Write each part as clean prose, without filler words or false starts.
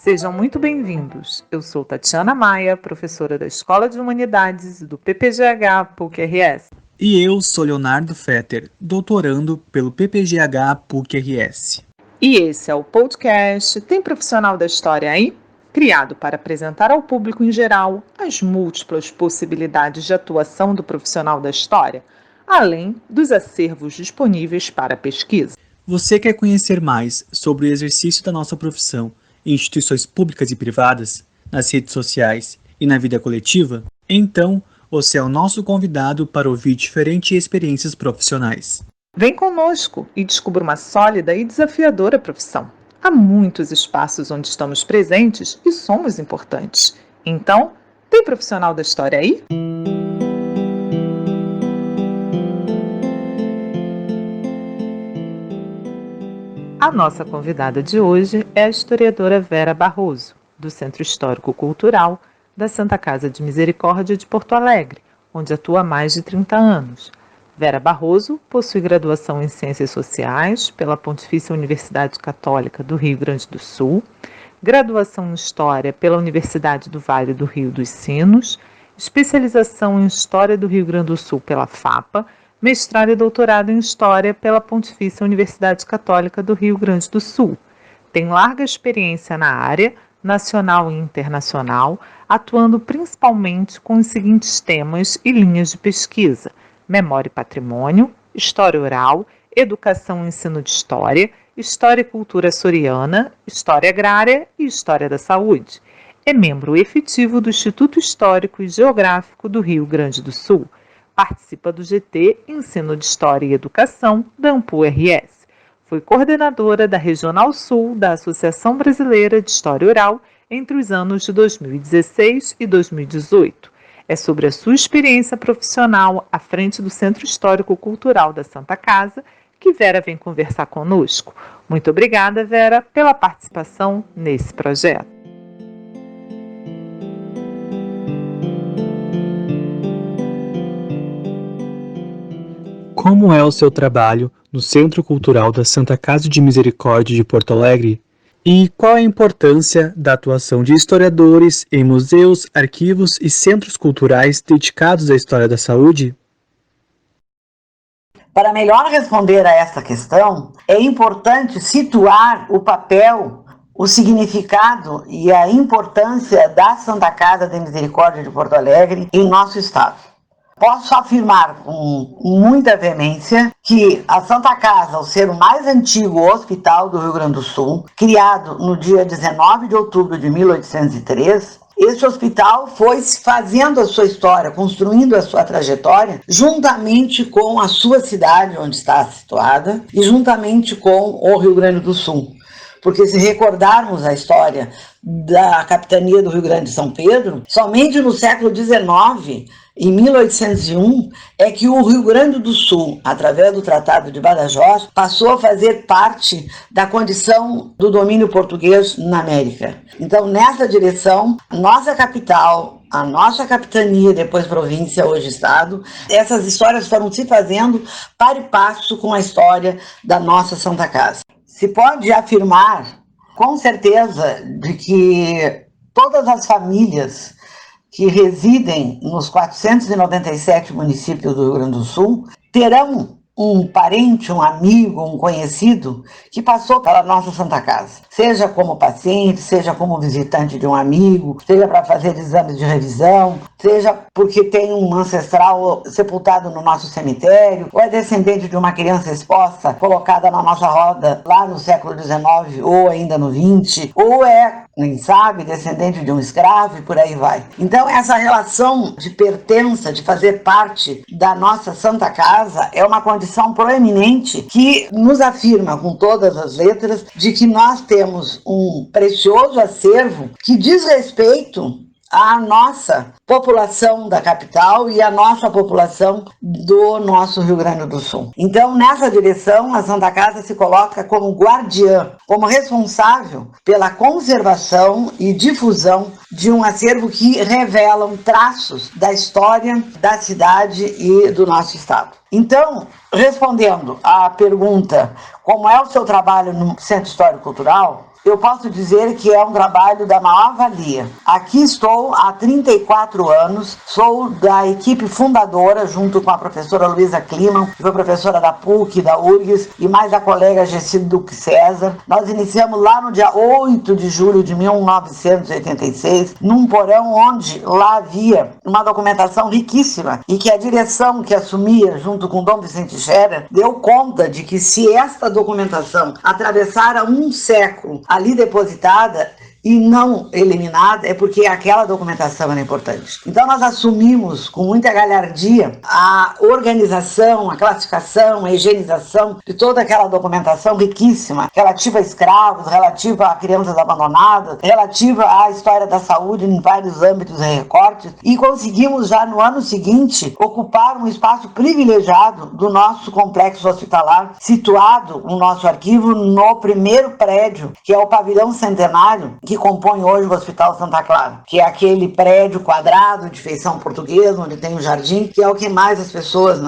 Sejam muito bem-vindos. Eu sou Tatiana Maia, professora da Escola de Humanidades do PPGH PUC-RS. E eu sou Leonardo Fetter, doutorando pelo PPGH PUC-RS. E esse é o podcast Tem Profissional da História aí? Criado para apresentar ao público em geral as múltiplas possibilidades de atuação do profissional da história, além dos acervos disponíveis para pesquisa. Você quer conhecer mais sobre o exercício da nossa profissão em instituições públicas e privadas, nas redes sociais e na vida coletiva? Então, você é o nosso convidado para ouvir diferentes experiências profissionais. Vem conosco e descubra uma sólida e desafiadora profissão. Há muitos espaços onde estamos presentes e somos importantes. Então, tem profissional da história aí? A nossa convidada de hoje é a historiadora Vera Barroso, do Centro Histórico Cultural da Santa Casa de Misericórdia de Porto Alegre, onde atua há mais de 30 anos. Vera Barroso possui graduação em Ciências Sociais pela Pontifícia Universidade Católica do Rio Grande do Sul, graduação em História pela Universidade do Vale do Rio dos Sinos, especialização em História do Rio Grande do Sul pela FAPA, mestrado e doutorado em História pela Pontifícia Universidade Católica do Rio Grande do Sul. Tem larga experiência na área, nacional e internacional, atuando principalmente com os seguintes temas e linhas de pesquisa: Memória e Patrimônio, História Oral, Educação e Ensino de História, História e Cultura Açoriana, História Agrária e História da Saúde. É membro efetivo do Instituto Histórico e Geográfico do Rio Grande do Sul. Participa do GT Ensino de História e Educação da AMPU-RS. Foi coordenadora da Regional Sul da Associação Brasileira de História Oral entre os anos de 2016 e 2018. É sobre a sua experiência profissional à frente do Centro Histórico Cultural da Santa Casa que Vera vem conversar conosco. Muito obrigada, Vera, pela participação nesse projeto. Como é o seu trabalho no Centro Cultural da Santa Casa de Misericórdia de Porto Alegre? E qual a importância da atuação de historiadores em museus, arquivos e centros culturais dedicados à história da saúde? Para melhor responder a essa questão, é importante situar o papel, o significado e a importância da Santa Casa de Misericórdia de Porto Alegre em nosso estado. Posso afirmar com muita veemência que a Santa Casa, ao ser o mais antigo hospital do Rio Grande do Sul, criado no dia 19 de outubro de 1803, esse hospital foi fazendo a sua história, construindo a sua trajetória, juntamente com a sua cidade, onde está situada, e juntamente com o Rio Grande do Sul. Porque se recordarmos a história da capitania do Rio Grande de São Pedro, somente no século XIX, em 1801, é que o Rio Grande do Sul, através do Tratado de Badajoz, passou a fazer parte da condição do domínio português na América. Então, nessa direção, nossa capital, a nossa capitania, depois província, hoje estado, essas histórias foram se fazendo para e passo com a história da nossa Santa Casa. Se pode afirmar, com certeza, de que todas as famílias que residem nos 497 municípios do Rio Grande do Sul terão um parente, um amigo, um conhecido que passou pela nossa Santa Casa, seja como paciente, seja como visitante de um amigo, seja para fazer exames de revisão, seja porque tem um ancestral sepultado no nosso cemitério, ou é descendente de uma criança exposta, colocada na nossa roda lá no século XIX ou ainda no XX, ou é, nem sabe, descendente de um escravo e por aí vai. Então essa relação de pertença, de fazer parte da nossa Santa Casa é uma condição proeminente que nos afirma com todas as letras de que nós temos um precioso acervo que diz respeito à nossa população da capital e à nossa população do nosso Rio Grande do Sul. Então, nessa direção, a Santa Casa se coloca como guardiã, como responsável pela conservação e difusão de um acervo que revelam traços da história da cidade e do nosso estado. Então, respondendo à pergunta como é o seu trabalho no Centro Histórico Cultural, eu posso dizer que é um trabalho da maior valia. Aqui estou há 34 anos, sou da equipe fundadora, junto com a professora Luísa Kliman, que foi professora da PUC, da URGS, e mais a colega Gessi Duque César. Nós iniciamos lá no dia 8 de julho de 1986, num porão onde lá havia uma documentação riquíssima e que a direção que assumia, junto com Dom Vicente Scherer, deu conta de que se esta documentação atravessara um século ali depositada e não eliminada, é porque aquela documentação era importante. Então nós assumimos com muita galhardia a organização, a classificação, a higienização de toda aquela documentação riquíssima, relativa a escravos, relativa a crianças abandonadas, relativa à história da saúde em vários âmbitos e recortes, e conseguimos já no ano seguinte ocupar um espaço privilegiado do nosso complexo hospitalar, situado no nosso arquivo no primeiro prédio, que é o pavilhão centenário, que compõe hoje o Hospital Santa Clara, que é aquele prédio quadrado de feição portuguesa, onde tem um jardim, que é o que mais as pessoas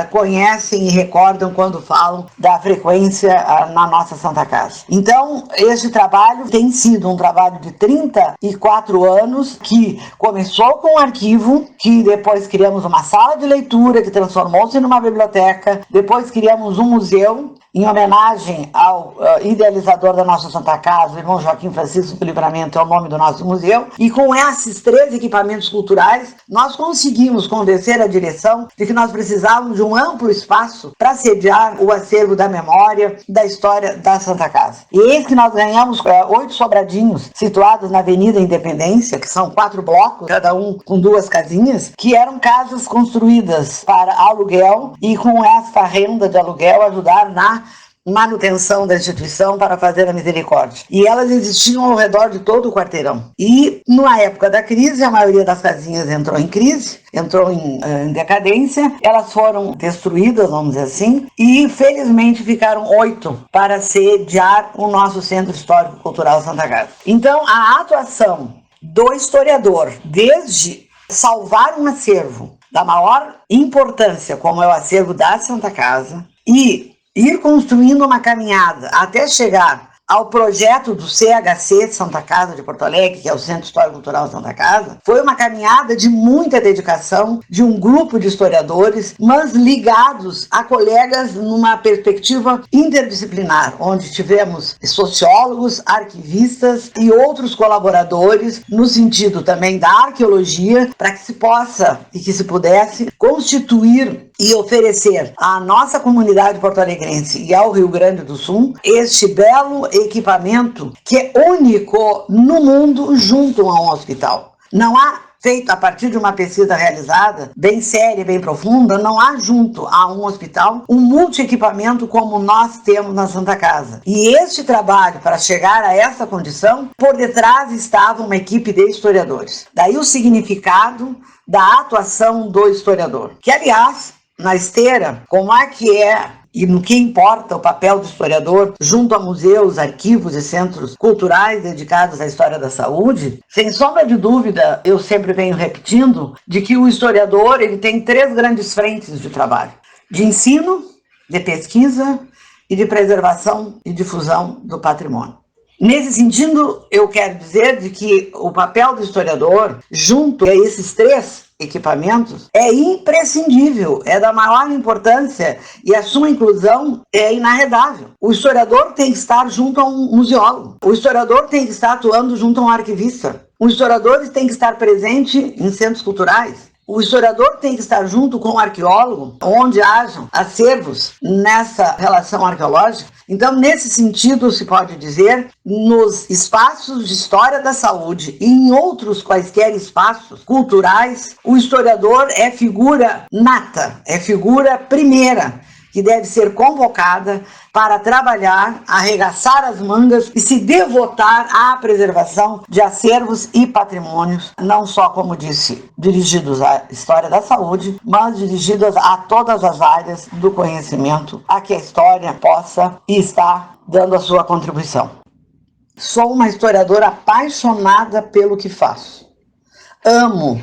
conhecem e recordam quando falam da frequência na nossa Santa Casa. Então, este trabalho tem sido um trabalho de 34 anos, que começou com um arquivo, que depois criamos uma sala de leitura, que transformou-se numa biblioteca, depois criamos um museu, em homenagem ao idealizador da nossa Santa Casa, o irmão Joaquim Francisco do Livramento, é o nome do nosso museu, e com esses 3 equipamentos culturais, nós conseguimos convencer a direção de que nós precisávamos de um amplo espaço para sediar o acervo da memória, da história da Santa Casa. E eis que nós ganhamos 8 sobradinhos, situados na Avenida Independência, que são 4 blocos, cada um com 2 casinhas, que eram casas construídas para aluguel, e com esta renda de aluguel ajudar na manutenção da instituição para fazer a misericórdia. E elas existiam ao redor de todo o quarteirão. E, na época da crise, a maioria das casinhas entrou em crise, entrou em decadência, elas foram destruídas, vamos dizer assim, e felizmente ficaram 8 para sediar o nosso Centro Histórico Cultural Santa Casa. Então, a atuação do historiador, desde salvar um acervo da maior importância, como é o acervo da Santa Casa, e ir construindo uma caminhada até chegar ao projeto do CHC Santa Casa de Porto Alegre, que é o Centro Histórico Cultural Santa Casa, foi uma caminhada de muita dedicação de um grupo de historiadores, mas ligados a colegas numa perspectiva interdisciplinar, onde tivemos sociólogos, arquivistas e outros colaboradores no sentido também da arqueologia, para que se possa e que se pudesse constituir e oferecer à nossa comunidade porto-alegrense e ao Rio Grande do Sul este belo equipamento que é único no mundo junto a um hospital. Não há, feito a partir de uma pesquisa realizada, bem séria e bem profunda, não há junto a um hospital um multi-equipamento como nós temos na Santa Casa. E este trabalho, para chegar a essa condição, por detrás estava uma equipe de historiadores. Daí o significado da atuação do historiador, que, aliás, na esteira, como é que é e no que importa o papel do historiador junto a museus, arquivos e centros culturais dedicados à história da saúde, sem sombra de dúvida, eu sempre venho repetindo de que o historiador ele tem 3 grandes frentes de trabalho: de ensino, de pesquisa e de preservação e difusão do patrimônio. Nesse sentido, eu quero dizer de que o papel do historiador, junto a esses 3 equipamentos, é imprescindível, é da maior importância e a sua inclusão é inarredável. O historiador tem que estar junto a um museólogo, o historiador tem que estar atuando junto a um arquivista, o historiador tem que estar presente em centros culturais, o historiador tem que estar junto com o arqueólogo, onde hajam acervos nessa relação arqueológica. Então, nesse sentido, se pode dizer, nos espaços de história da saúde e em outros quaisquer espaços culturais, o historiador é figura nata, é figura primeira, que deve ser convocada para trabalhar, arregaçar as mangas e se devotar à preservação de acervos e patrimônios, não só, como disse, dirigidos à história da saúde, mas dirigidos a todas as áreas do conhecimento, a que a história possa e está dando a sua contribuição. Sou uma historiadora apaixonada pelo que faço. Amo.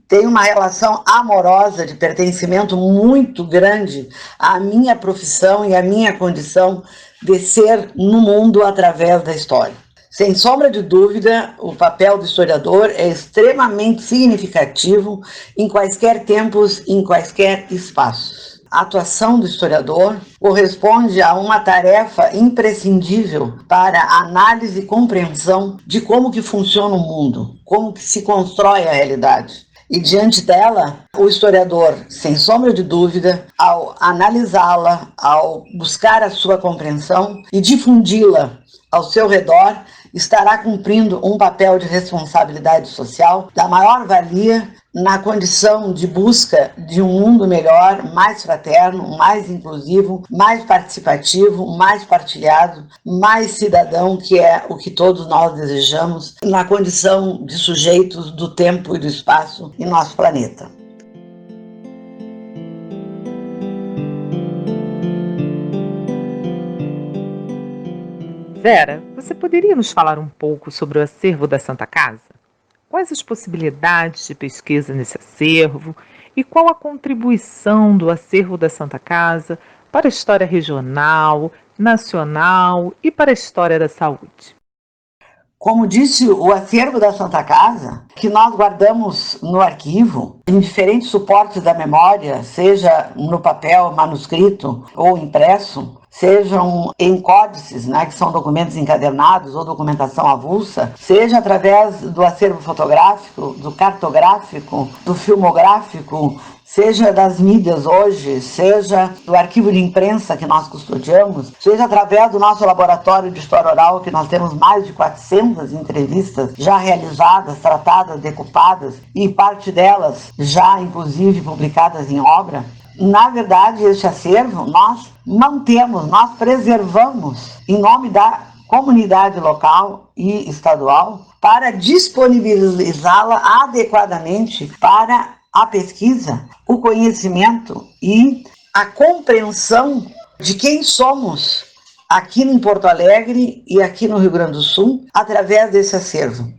Tenho uma relação amorosa de pertencimento muito grande à minha profissão e à minha condição de ser no mundo através da história. Sem sombra de dúvida, o papel do historiador é extremamente significativo em quaisquer tempos, em quaisquer espaços. A atuação do historiador corresponde a uma tarefa imprescindível para a análise e compreensão de como que funciona o mundo, como que se constrói a realidade. E diante dela, o historiador, sem sombra de dúvida, ao analisá-la, ao buscar a sua compreensão e difundi-la ao seu redor, estará cumprindo um papel de responsabilidade social da maior valia na condição de busca de um mundo melhor, mais fraterno, mais inclusivo, mais participativo, mais partilhado, mais cidadão, que é o que todos nós desejamos, na condição de sujeitos do tempo e do espaço em nosso planeta. Vera, você poderia nos falar um pouco sobre o acervo da Santa Casa? Quais as possibilidades de pesquisa nesse acervo e qual a contribuição do acervo da Santa Casa para a história regional, nacional e para a história da saúde? Como disse, o acervo da Santa Casa, que nós guardamos no arquivo, em diferentes suportes da memória, seja no papel, manuscrito ou impresso, sejam em códices, que são documentos encadernados ou documentação avulsa, seja através do acervo fotográfico, do cartográfico, do filmográfico, seja das mídias hoje, seja do arquivo de imprensa que nós custodiamos, seja através do nosso laboratório de história oral, que nós temos mais de 400 entrevistas já realizadas, tratadas, decupadas, e parte delas já, inclusive, publicadas em obra. Na verdade, este acervo nós mantemos, nós preservamos em nome da comunidade local e estadual para disponibilizá-la adequadamente para a pesquisa, o conhecimento e a compreensão de quem somos aqui em Porto Alegre e aqui no Rio Grande do Sul através desse acervo.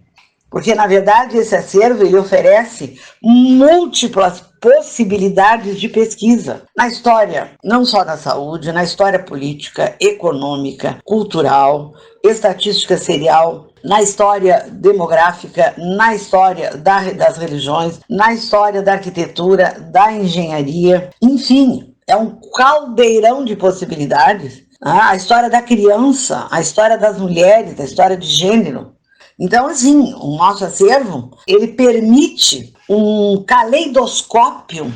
Porque, na verdade, esse acervo ele oferece múltiplas possibilidades de pesquisa na história, não só da saúde, na história política, econômica, cultural, estatística serial, na história demográfica, na história das religiões, na história da arquitetura, da engenharia, enfim, é um caldeirão de possibilidades. A história da criança, a história das mulheres, a história de gênero. Então, assim, o nosso acervo, ele permite um caleidoscópio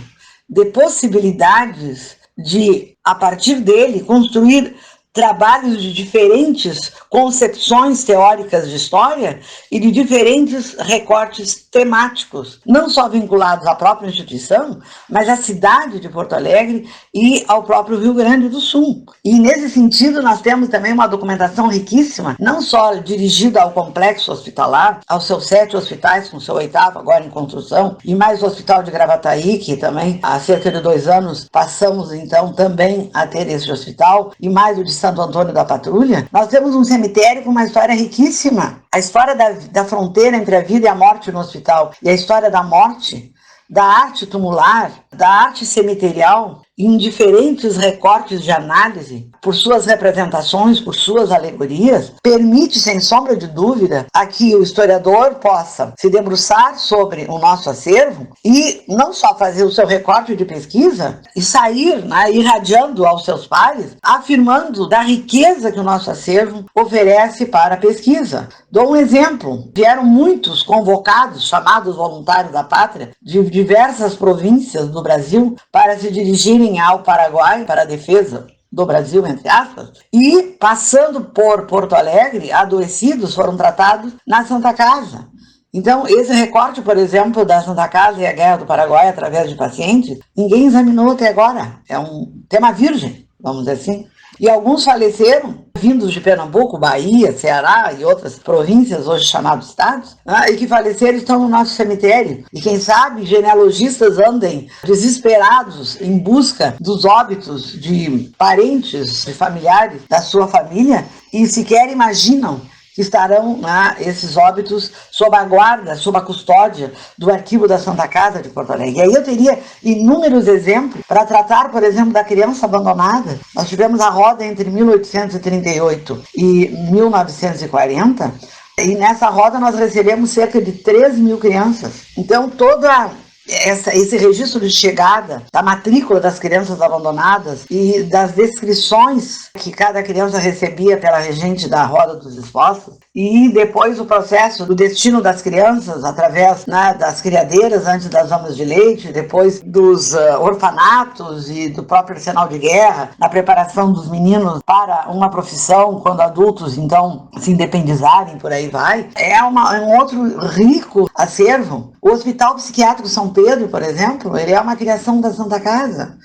de possibilidades de, a partir dele, construir trabalhos de diferentes concepções teóricas de história e de diferentes recortes temáticos, não só vinculados à própria instituição, mas à cidade de Porto Alegre e ao próprio Rio Grande do Sul. E nesse sentido nós temos também uma documentação riquíssima, não só dirigida ao complexo hospitalar, aos seus 7 hospitais, com o seu 8º agora em construção, e mais o Hospital de Gravataí, que também há cerca de 2 anos passamos então também a ter esse hospital, e mais o de Santo Antônio da Patrulha. Nós temos um cemitério com uma história riquíssima. A história da fronteira entre a vida e a morte no hospital e a história da morte, da arte tumular, da arte cemiterial, em diferentes recortes de análise, por suas representações, por suas alegorias, permite, sem sombra de dúvida, a que o historiador possa se debruçar sobre o nosso acervo e não só fazer o seu recorte de pesquisa e sair, irradiando aos seus pares, afirmando da riqueza que o nosso acervo oferece para a pesquisa. Dou um exemplo. Vieram muitos convocados, chamados voluntários da pátria, de diversas províncias do Brasil para se dirigirem ao Paraguai para a defesa do Brasil, entre aspas, e passando por Porto Alegre, adoecidos foram tratados na Santa Casa. Então, esse recorte, por exemplo, da Santa Casa e a Guerra do Paraguai através de pacientes, ninguém examinou até agora. É um tema virgem, vamos dizer assim. E alguns faleceram, vindos de Pernambuco, Bahia, Ceará e outras províncias, hoje chamados estados, e que faleceram estão no nosso cemitério. E quem sabe genealogistas andem desesperados em busca dos óbitos de parentes, de familiares da sua família, e sequer imaginam que estarão, esses óbitos, sob a guarda, sob a custódia do arquivo da Santa Casa de Porto Alegre. E aí eu teria inúmeros exemplos para tratar, por exemplo, da criança abandonada. Nós tivemos a roda entre 1838 e 1940, e nessa roda nós recebemos cerca de 3.000 crianças. Então, esse registro de chegada, da matrícula das crianças abandonadas e das descrições que cada criança recebia pela regente da Roda dos Expostos, e depois o processo do destino das crianças através das criadeiras antes das amas de leite, depois dos orfanatos e do próprio arsenal de guerra, na preparação dos meninos para uma profissão quando adultos então se independizarem, por aí vai, é um outro rico acervo. O Hospital Psiquiátrico São Pedro, por exemplo, ele é uma criação da Santa Casa.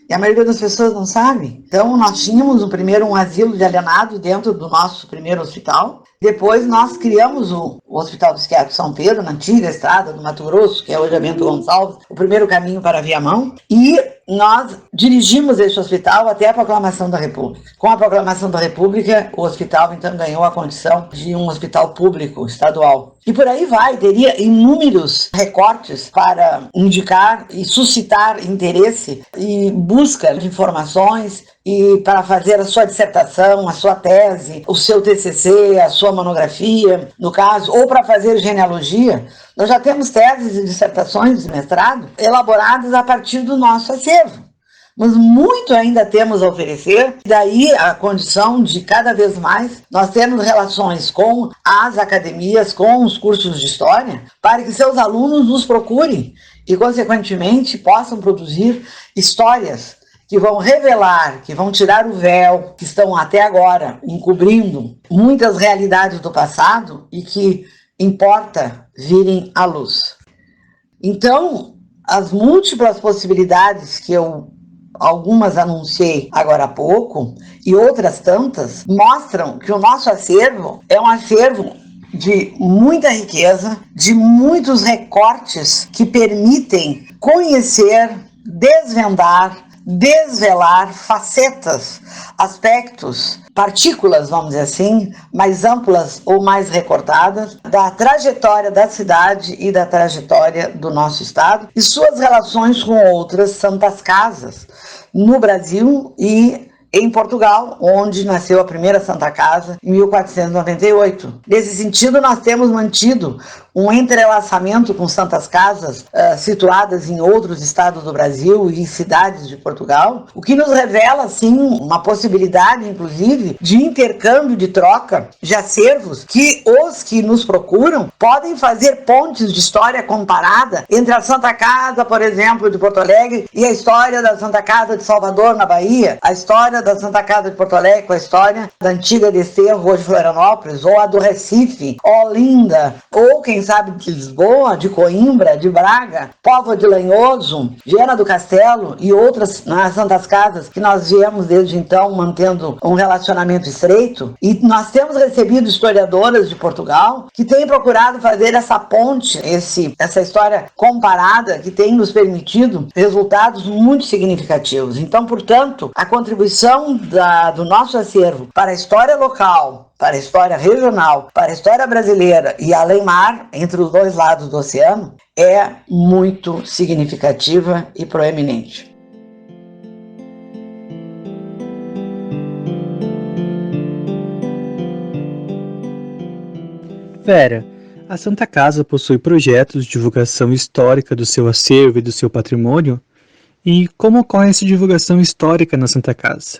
E a maioria das pessoas não sabe. Então, nós tínhamos primeiro um asilo de alienados dentro do nosso primeiro hospital. Depois, nós criamos o Hospital Psiquiátrico São Pedro, na antiga estrada do Mato Grosso, que é hoje a Bento Gonçalves, o primeiro caminho para Viamão. E nós dirigimos esse hospital até a proclamação da República. Com a proclamação da República, o hospital, então, ganhou a condição de um hospital público estadual. E por aí vai, teria inúmeros recortes para indicar e suscitar interesse e busca de informações e para fazer a sua dissertação, a sua tese, o seu TCC, a sua monografia, no caso, ou para fazer genealogia. Nós já temos teses e dissertações de mestrado elaboradas a partir do nosso acervo. Mas muito ainda temos a oferecer, daí a condição de cada vez mais nós termos relações com as academias, com os cursos de história, para que seus alunos nos procurem e, consequentemente, possam produzir histórias que vão revelar, que vão tirar o véu, que estão até agora encobrindo muitas realidades do passado e que importa virem à luz. Então, as múltiplas possibilidades que algumas anunciei agora há pouco, e outras tantas, mostram que o nosso acervo é um acervo de muita riqueza, de muitos recortes que permitem conhecer, desvelar facetas, aspectos, partículas, vamos dizer assim, mais amplas ou mais recortadas da trajetória da cidade e da trajetória do nosso estado e suas relações com outras santas casas no Brasil e em Portugal, onde nasceu a primeira Santa Casa, em 1498. Nesse sentido, nós temos mantido um entrelaçamento com santas casas situadas em outros estados do Brasil e cidades de Portugal, o que nos revela, sim, uma possibilidade, inclusive, de intercâmbio, de troca de acervos, que os que nos procuram podem fazer pontes de história comparada entre a Santa Casa, por exemplo, de Porto Alegre e a história da Santa Casa de Salvador, na Bahia, a história da Santa Casa de Porto Alegre com a história da antiga Desterro, hoje Florianópolis, ou a do Recife, Olinda, ou quem sabe de Lisboa, de Coimbra, de Braga, Póvoa de Lanhoso, Viana do Castelo e outras santas casas que nós viemos desde então mantendo um relacionamento estreito. E nós temos recebido historiadoras de Portugal que têm procurado fazer essa ponte, essa história comparada que tem nos permitido resultados muito significativos. Então, portanto, a contribuição do nosso acervo para a história local, para a história regional, para a história brasileira e além-mar, entre os dois lados do oceano, é muito significativa e proeminente. Vera, a Santa Casa possui projetos de divulgação histórica do seu acervo e do seu patrimônio? E como ocorre essa divulgação histórica na Santa Casa?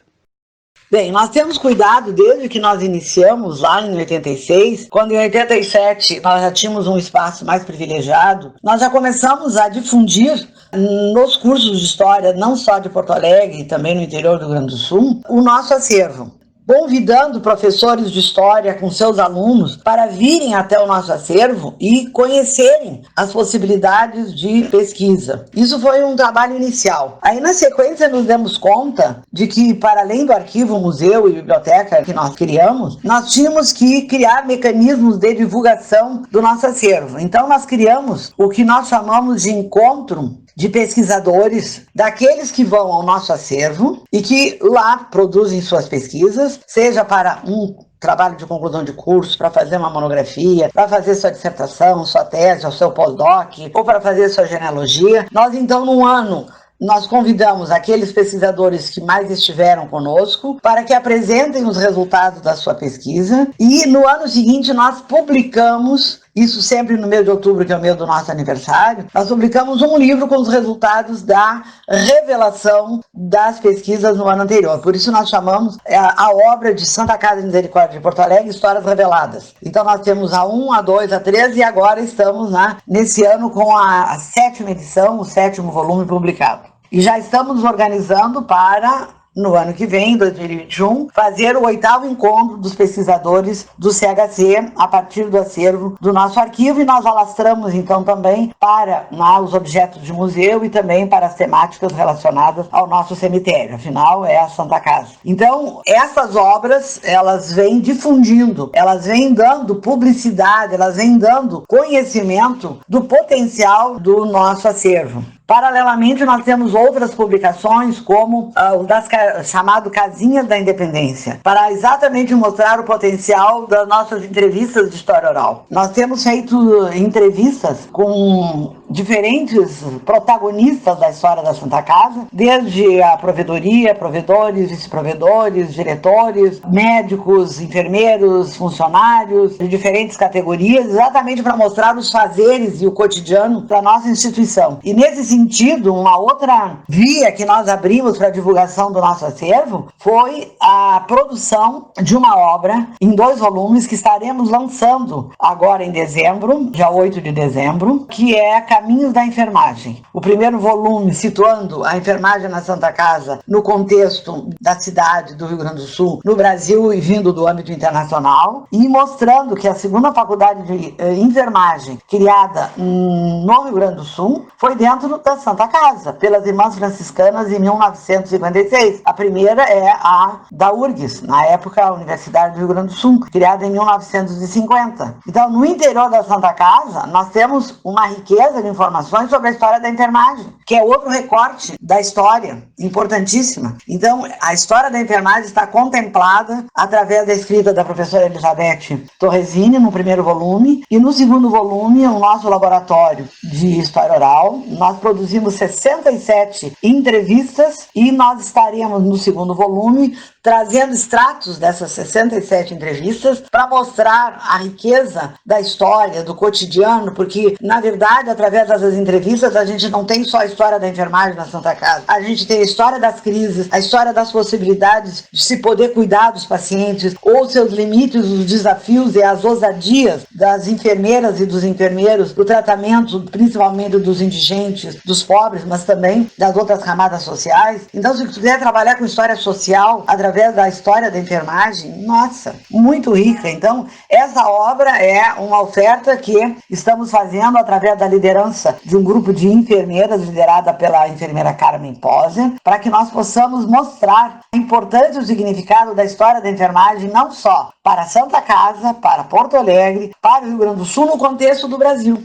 Bem, nós temos cuidado desde que nós iniciamos lá em 86, quando em 87 nós já tínhamos um espaço mais privilegiado, nós já começamos a difundir nos cursos de história, não só de Porto Alegre e também no interior do Rio Grande do Sul, o nosso acervo, convidando professores de história com seus alunos para virem até o nosso acervo e conhecerem as possibilidades de pesquisa. Isso foi um trabalho inicial. Aí, na sequência, nos demos conta de que, para além do arquivo, museu e biblioteca que nós criamos, nós tínhamos que criar mecanismos de divulgação do nosso acervo. Então, nós criamos o que nós chamamos de encontro de pesquisadores, daqueles que vão ao nosso acervo e que lá produzem suas pesquisas, seja para um trabalho de conclusão de curso, para fazer uma monografia, para fazer sua dissertação, sua tese, ou seu pós-doc, ou para fazer sua genealogia. Nós, então, num ano, nós convidamos aqueles pesquisadores que mais estiveram conosco para que apresentem os resultados da sua pesquisa, e no ano seguinte nós publicamos, isso sempre no mês de outubro, que é o mês do nosso aniversário, nós publicamos um livro com os resultados da revelação das pesquisas no ano anterior. Por isso nós chamamos a obra de Santa Casa de Misericórdia de Porto Alegre, Histórias Reveladas. Então nós temos a 1, a 2, a 3 e agora estamos nesse ano com a 7ª edição, o 7º volume publicado. E já estamos nos organizando para, no ano que vem, 2021, fazer o 8º encontro dos pesquisadores do CHC a partir do acervo do nosso arquivo, e nós alastramos então também para os objetos de museu e também para as temáticas relacionadas ao nosso cemitério, afinal é a Santa Casa. Então, essas obras, elas vêm difundindo, elas vêm dando publicidade, elas vêm dando conhecimento do potencial do nosso acervo. Paralelamente, nós temos outras publicações, como o chamado Casinhas da Independência, para exatamente mostrar o potencial das nossas entrevistas de história oral. Nós temos feito entrevistas com diferentes protagonistas da história da Santa Casa, desde a provedoria, provedores, vice-provedores, diretores, médicos, enfermeiros, funcionários de diferentes categorias, exatamente para mostrar os fazeres e o cotidiano da nossa instituição. E nesse sentido, uma outra via que nós abrimos para a divulgação do nosso acervo foi a produção de uma obra em 2 volumes que estaremos lançando agora em dezembro, dia 8 de dezembro, que é Caminhos da Enfermagem. O primeiro volume situando a enfermagem na Santa Casa no contexto da cidade do Rio Grande do Sul, no Brasil e vindo do âmbito internacional, e mostrando que a 2ª faculdade de enfermagem criada no Rio Grande do Sul foi dentro da Santa Casa, pelas Irmãs Franciscanas em 1956. A primeira é a da URGS, na época a Universidade do Rio Grande do Sul, criada em 1950. Então, no interior da Santa Casa, nós temos uma riqueza de informações sobre a história da enfermagem, que é outro recorte da história, importantíssima. Então, a história da enfermagem está contemplada através da escrita da professora Elizabeth Torresini, no primeiro volume, e no segundo volume, o nosso laboratório de história oral. Nós produzimos 67 entrevistas e nós estaremos no segundo volume trazendo extratos dessas 67 entrevistas para mostrar a riqueza da história, do cotidiano, porque, na verdade, através dessas entrevistas, a gente não tem só a história da enfermagem na Santa Casa, a gente tem a história das crises, a história das possibilidades de se poder cuidar dos pacientes, ou seus limites, os desafios e as ousadias das enfermeiras e dos enfermeiros, do tratamento, principalmente dos indigentes, dos pobres, mas também das outras camadas sociais. Então, se você quiser trabalhar com história social, através da história da enfermagem, nossa, muito rica. Então, essa obra é uma oferta que estamos fazendo através da liderança de um grupo de enfermeiras, liderada pela enfermeira Carmen Poser, para que nós possamos mostrar a importância e o significado da história da enfermagem, não só para a Santa Casa, para Porto Alegre, para o Rio Grande do Sul, no contexto do Brasil.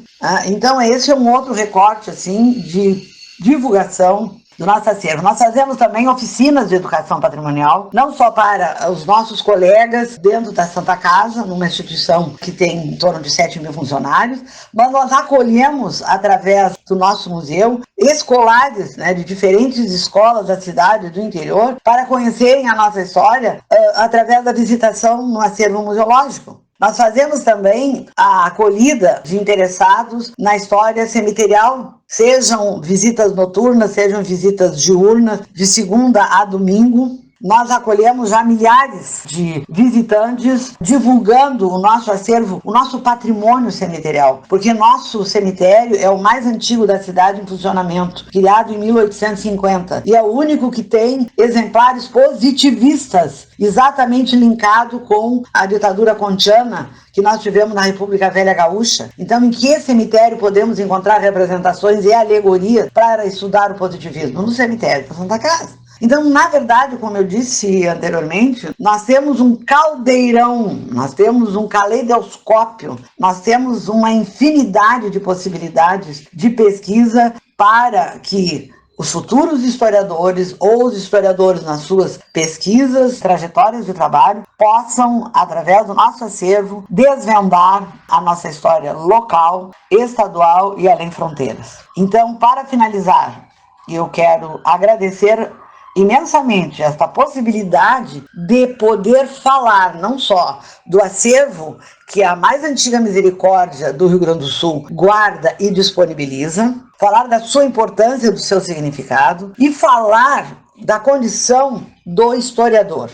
Então, esse é um outro recorte, assim, de divulgação do nosso acervo. Nós fazemos também oficinas de educação patrimonial, não só para os nossos colegas dentro da Santa Casa, numa instituição que tem em torno de 7.000 funcionários, mas nós acolhemos, através do nosso museu, escolares, de diferentes escolas da cidade e do interior, para conhecerem a nossa história através da visitação no acervo museológico. Nós fazemos também a acolhida de interessados na história cemiterial, sejam visitas noturnas, sejam visitas diurnas, de segunda a domingo. Nós acolhemos já milhares de visitantes divulgando o nosso acervo, o nosso patrimônio cemiterial, porque nosso cemitério é o mais antigo da cidade em funcionamento, criado em 1850, e é o único que tem exemplares positivistas, exatamente linkado com a ditadura contiana que nós tivemos na República Velha Gaúcha. Então, em que cemitério podemos encontrar representações e alegorias para estudar o positivismo? No cemitério da Santa Casa. Então, na verdade, como eu disse anteriormente, nós temos um caldeirão, nós temos um caleidoscópio, nós temos uma infinidade de possibilidades de pesquisa para que os futuros historiadores ou os historiadores nas suas pesquisas, trajetórias de trabalho, possam, através do nosso acervo, desvendar a nossa história local, estadual e além fronteiras. Então, para finalizar, eu quero agradecer imensamente esta possibilidade de poder falar não só do acervo que a mais antiga Misericórdia do Rio Grande do Sul guarda e disponibiliza, falar da sua importância, do seu significado e falar da condição do historiador.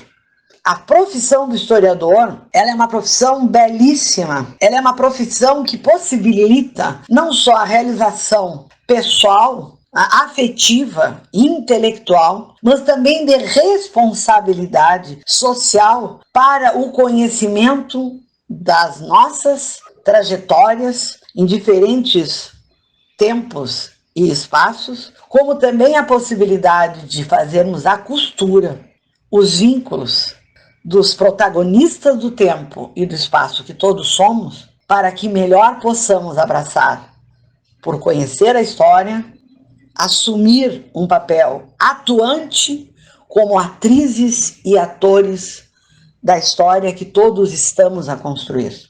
A profissão do historiador, ela é uma profissão belíssima, ela é uma profissão que possibilita não só a realização pessoal, afetiva, intelectual, mas também de responsabilidade social para o conhecimento das nossas trajetórias em diferentes tempos e espaços, como também a possibilidade de fazermos a costura, os vínculos dos protagonistas do tempo e do espaço que todos somos, para que melhor possamos abraçar, por conhecer a história, assumir um papel atuante como atrizes e atores da história que todos estamos a construir.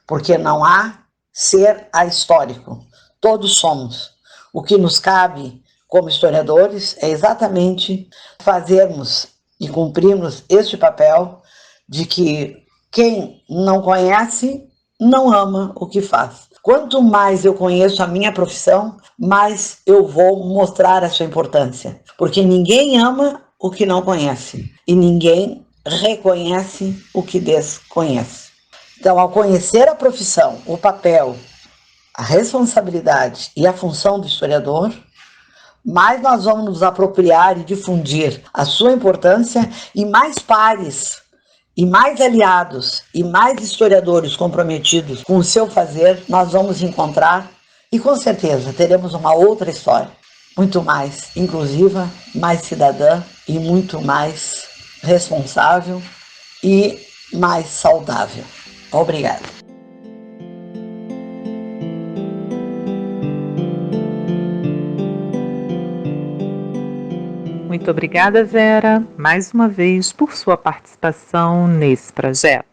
Porque não há ser ahistórico, todos somos. O que nos cabe como historiadores é exatamente fazermos e cumprirmos este papel de que quem não conhece não ama o que faz. Quanto mais eu conheço a minha profissão, mais eu vou mostrar a sua importância. Porque ninguém ama o que não conhece e ninguém reconhece o que desconhece. Então, ao conhecer a profissão, o papel, a responsabilidade e a função do historiador, mais nós vamos nos apropriar e difundir a sua importância e mais pares, e mais aliados e mais historiadores comprometidos com o seu fazer nós vamos encontrar e com certeza teremos uma outra história, muito mais inclusiva, mais cidadã e muito mais responsável e mais saudável. Obrigada. Muito obrigada, Vera, mais uma vez por sua participação nesse projeto.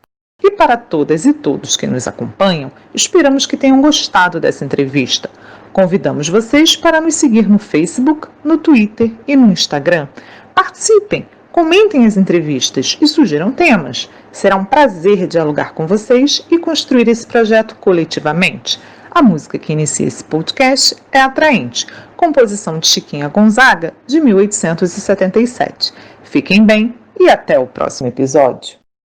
E para todas e todos que nos acompanham, esperamos que tenham gostado dessa entrevista. Convidamos vocês para nos seguir no Facebook, no Twitter e no Instagram. Participem, comentem as entrevistas e sugiram temas. Será um prazer dialogar com vocês e construir esse projeto coletivamente. A música que inicia esse podcast é Atraente, composição de Chiquinha Gonzaga, de 1877. Fiquem bem e até o próximo episódio.